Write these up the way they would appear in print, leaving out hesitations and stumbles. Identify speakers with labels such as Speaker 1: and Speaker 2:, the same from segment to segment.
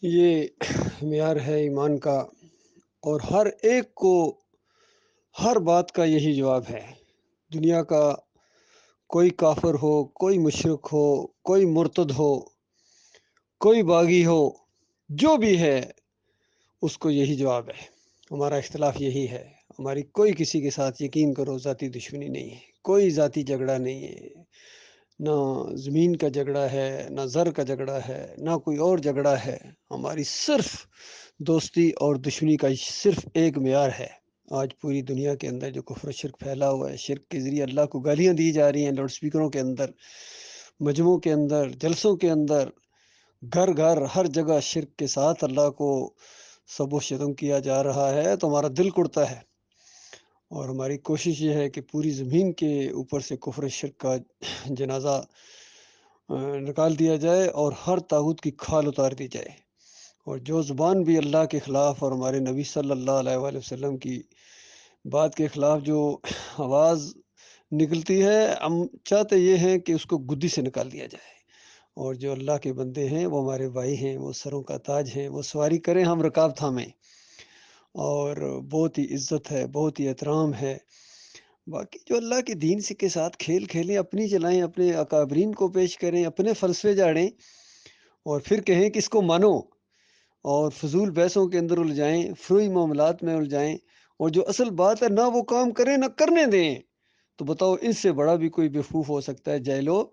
Speaker 1: یہ معیار ہے ایمان کا، اور ہر ایک کو ہر بات کا یہی جواب ہے۔ دنیا کا کوئی کافر ہو، کوئی مشرک ہو، کوئی مرتد ہو، کوئی باغی ہو، جو بھی ہے اس کو یہی جواب ہے۔ ہمارا اختلاف یہی ہے۔ ہماری کوئی کسی کے ساتھ، یقین کرو، ذاتی دشمنی نہیں ہے، کوئی ذاتی جھگڑا نہیں ہے، نہ زمین کا جھگڑا ہے، نہ زر کا جھگڑا ہے، نہ کوئی اور جھگڑا ہے۔ ہماری صرف دوستی اور دشمنی کا صرف ایک معیار ہے۔ آج پوری دنیا کے اندر جو کفر و شرک پھیلا ہوا ہے، شرک کے ذریعے اللہ کو گالیاں دی جا رہی ہیں، لاؤڈ سپیکروں کے اندر، مجمعوں کے اندر، جلسوں کے اندر، گھر گھر ہر جگہ شرک کے ساتھ اللہ کو سب و شتم کیا جا رہا ہے، تو ہمارا دل کڑتا ہے۔ اور ہماری کوشش یہ ہے کہ پوری زمین کے اوپر سے کفر و شرک کا جنازہ نکال دیا جائے اور ہر طاغوت کی کھال اتار دی جائے۔ اور جو زبان بھی اللہ کے خلاف اور ہمارے نبی صلی اللہ علیہ وآلہ وسلم کی بات کے خلاف جو آواز نکلتی ہے، ہم چاہتے یہ ہیں کہ اس کو گدی سے نکال دیا جائے۔ اور جو اللہ کے بندے ہیں، وہ ہمارے بھائی ہیں، وہ سروں کا تاج ہیں، وہ سواری کریں، ہم رکاب تھامیں۔ اور بہت ہی عزت ہے، بہت ہی احترام ہے۔ باقی جو اللہ کے دین سے کے ساتھ کھیل کھیلیں، اپنی چلائیں، اپنے اکابرین کو پیش کریں، اپنے فلسفے جاڑیں، اور پھر کہیں کہ اس کو مانو، اور فضول بحثوں کے اندر الجھائیں، فروئی معاملات میں الجھائیں، اور جو اصل بات ہے نہ وہ کام کریں نہ کرنے دیں، تو بتاؤ ان سے بڑا بھی کوئی بیوقوف ہو سکتا ہے؟ جاہلو،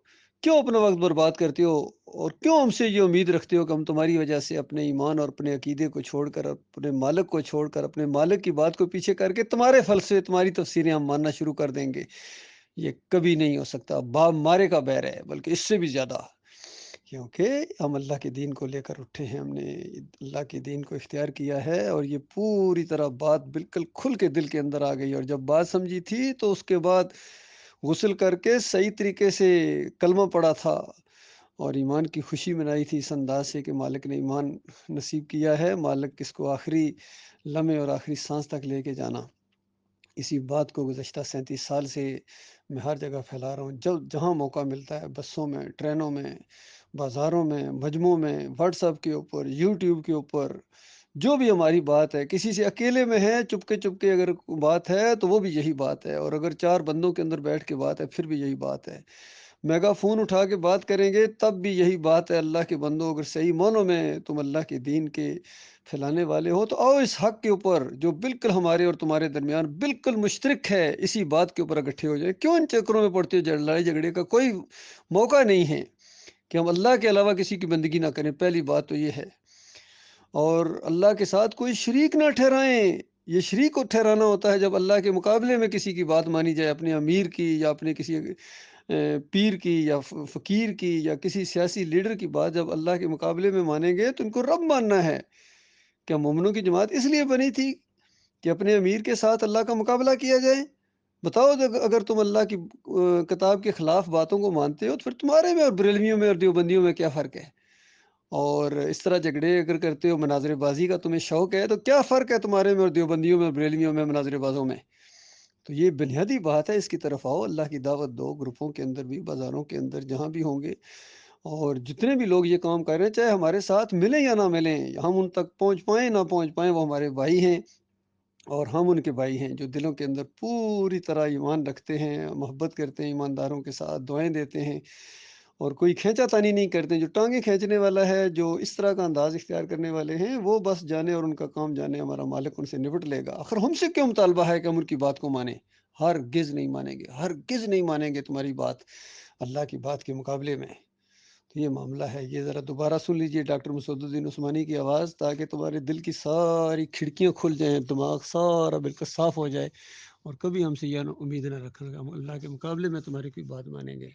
Speaker 1: کیوں اپنا وقت برباد کرتے ہو، اور کیوں ہم سے یہ امید رکھتے ہو کہ ہم تمہاری وجہ سے اپنے ایمان اور اپنے عقیدے کو چھوڑ کر، اپنے مالک کو چھوڑ کر، اپنے مالک کی بات کو پیچھے کر کے تمہارے فلسفے، تمہاری تفسیریں ہم ماننا شروع کر دیں گے؟ یہ کبھی نہیں ہو سکتا۔ باپ مارے کا بیر ہے، بلکہ اس سے بھی زیادہ، کیونکہ ہم اللہ کے دین کو لے کر اٹھے ہیں، ہم نے اللہ کے دین کو اختیار کیا ہے، اور یہ پوری طرح بات بالکل کھل کے دل کے اندر آ گئی۔ اور جب بات سمجھی تھی تو اس کے بعد غسل کر کے صحیح طریقے سے کلمہ پڑھا تھا، اور ایمان کی خوشی منائی تھی اس انداز سے کہ مالک نے ایمان نصیب کیا ہے، مالک کس کو آخری لمحے اور آخری سانس تک لے کے جانا۔ اسی بات کو گزشتہ 37 سال سے میں ہر جگہ پھیلا رہا ہوں، جہاں موقع ملتا ہے، بسوں میں، ٹرینوں میں، بازاروں میں، مجمعوں میں، واٹس ایپ کے اوپر، یوٹیوب کے اوپر، جو بھی ہماری بات ہے، کسی سے اکیلے میں ہے، چپکے چپکے اگر بات ہے تو وہ بھی یہی بات ہے، اور اگر 4 بندوں کے اندر بیٹھ کے بات ہے پھر بھی یہی بات ہے۔ میگا فون اٹھا کے بات کریں گے تب بھی یہی بات ہے۔ اللہ کے بندوں، اگر صحیح معنوں میں تم اللہ کے دین کے پھیلانے والے ہو تو آؤ اس حق کے اوپر جو بالکل ہمارے اور تمہارے درمیان بالکل مشترک ہے، اسی بات کے اوپر اکٹھے ہو جائے۔ کیوں ان چکروں میں پڑتے ہو؟ لڑائی جھگڑے کا کوئی موقع نہیں ہے کہ ہم اللہ کے علاوہ کسی کی بندگی نہ کریں، پہلی بات تو یہ ہے۔ اور اللہ کے ساتھ کوئی شریک نہ ٹھہرائیں۔ یہ شریک کو ٹھہرانا ہوتا ہے جب اللہ کے مقابلے میں کسی کی بات مانی جائے، اپنے امیر کی یا اپنے کسی پیر کی یا فقیر کی یا کسی سیاسی لیڈر کی بات جب اللہ کے مقابلے میں مانیں گے تو ان کو رب ماننا ہے۔ کیا مومنوں کی جماعت اس لیے بنی تھی کہ اپنے امیر کے ساتھ اللہ کا مقابلہ کیا جائے؟ بتاؤ، اگر تم اللہ کی کتاب کے خلاف باتوں کو مانتے ہو تو پھر تمہارے میں اور بریلویوں میں اور دیوبندیوں میں کیا فرق ہے؟ اور اس طرح جھگڑے اگر کرتے ہو، مناظر بازی کا تمہیں شوق ہے، تو کیا فرق ہے تمہارے میں اور دیوبندیوں میں اور بریلویوں میں، مناظر بازوں میں؟ تو یہ بنیادی بات ہے، اس کی طرف آؤ، اللہ کی دعوت دو، گروپوں کے اندر بھی، بازاروں کے اندر، جہاں بھی ہوں گے، اور جتنے بھی لوگ یہ کام کر رہے ہیں، چاہے ہمارے ساتھ ملیں یا نہ ملیں، ہم ان تک پہنچ پائیں نہ پہنچ پائیں، وہ ہمارے بھائی ہیں، اور ہم ان کے بھائی ہیں جو دلوں کے اندر پوری طرح ایمان رکھتے ہیں، محبت کرتے ہیں، ایمانداروں کے ساتھ دعائیں دیتے ہیں، اور کوئی کھینچا تانی نہیں کرتے۔ جو ٹانگیں کھینچنے والا ہے، جو اس طرح کا انداز اختیار کرنے والے ہیں، وہ بس جانے اور ان کا کام جانے، ہمارا مالک ان سے نپٹ لے گا۔ آخر ہم سے کیوں مطالبہ ہے کہ ہم ان کی بات کو مانیں؟ ہرگز نہیں مانیں گے، ہرگز نہیں مانیں گے تمہاری بات اللہ کی بات کے مقابلے میں۔ تو یہ معاملہ ہے، یہ ذرا دوبارہ سن لیجئے ڈاکٹر مسعود الدین عثمانی کی آواز، تاکہ تمہارے دل کی ساری کھڑکیاں کھل جائیں، دماغ سارا بالکل صاف ہو جائے، اور کبھی ہم سے یہ امید نہ رکھنا کہ ہم اللہ کے مقابلے میں تمہاری کوئی بات مانیں گے۔